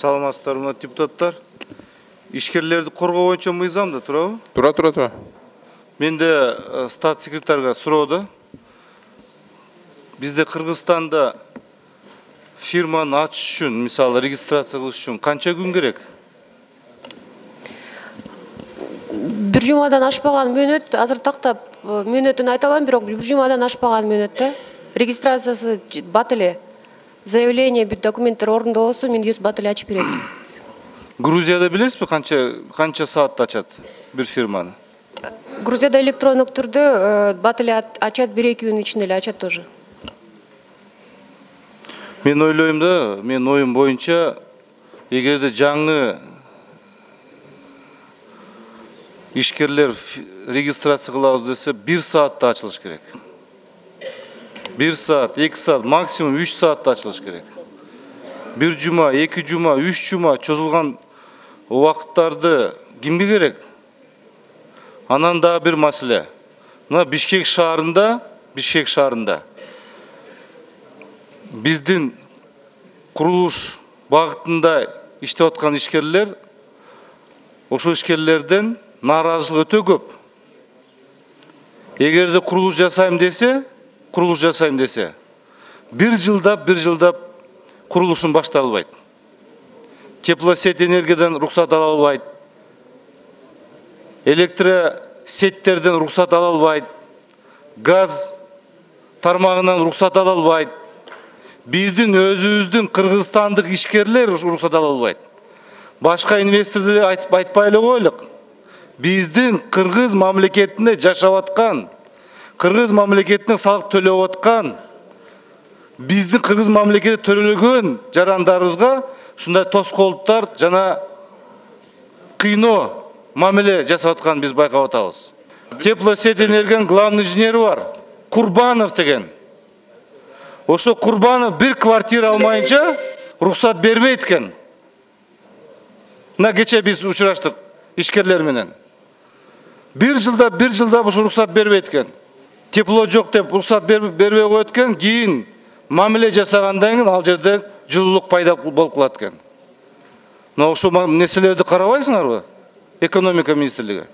Саламатсыздарбы депутаттар. Ишкерлерди коргоо боюнча мыйзам да турабы? Тура. Менде стат секретарга суроо. Бизде Кыргызстанда фирманы ачыш үчүн, мисалы регистрация кылыш үчүн канча күн керек? Бир жумадан ашпаган мөөнөт, азыр тактап мөөнөтүн айта алам, бирок бир жумадан ашпаган мөөнөттө регистрациясы бат эле. Заявление, бүт документтер орунда болсо, мен жүз бат эле ачып берет. Грузияда билесизби канча саатта ачат бир фирманы? Грузияда электрондук түрдө бат эле ачат, 1-2 күн ичинде эле ачат тоже. Мен ойлойм да, мен оюм боюнча, эгерде жаңы ишкерлер регистрация кылабыз десе, 1 саатта ачылыш керек. 1 саат, 2 саат, максимум 3 саатта ачылыш керек. 1 жума, 2 жума, 3 жума чозулган убакыттарды кимге керек? Анан да бир маселе. Мына Бишкек шаарында биздин курулуш багытында иштеп аткан ишкерлер, ошо ишкерлерден нааразычылык өтө көп. Эгерде курулуш жасайм десе, бир жылдап курулушун баштала албайт. Теплосеть энергиядан рухсат ала албайт. Электросеттерден рухсат ала албайт. Газ тармагынан рухсат ала албайт. Биздин өзүбүздүн кыргызстандык ишкерлер рухсат ала албайт. Башка инвесторлор айтпай эле коелук. Биздин кыргыз мамлекетинде жашап аткан, кыргыз мамлекетине салык төлөп аткан, биздин кыргыз мамлекетте төлөгөн жарандарыбызга ушундай тоскоолдуктар жана кыйноо мамиле жасап аткан биз байкап атабыз. Теплосеть энергиянын главный инженери бар, Курбанов деген. Ошо Курбанов бир квартира алмайынча рухсат бербейт экен. Мына кече биз учураштык ишкерлер менен. Бир жылда ушу рухсат бербейт экен. Тепло жок деп рухсат бербей коет экен, кийин мамиле жасагандан кийин ал жерде жылуулук пайда болуп калат экен. Мына ошол нерселерди карабайсыңарбы? Экономика министрлиги.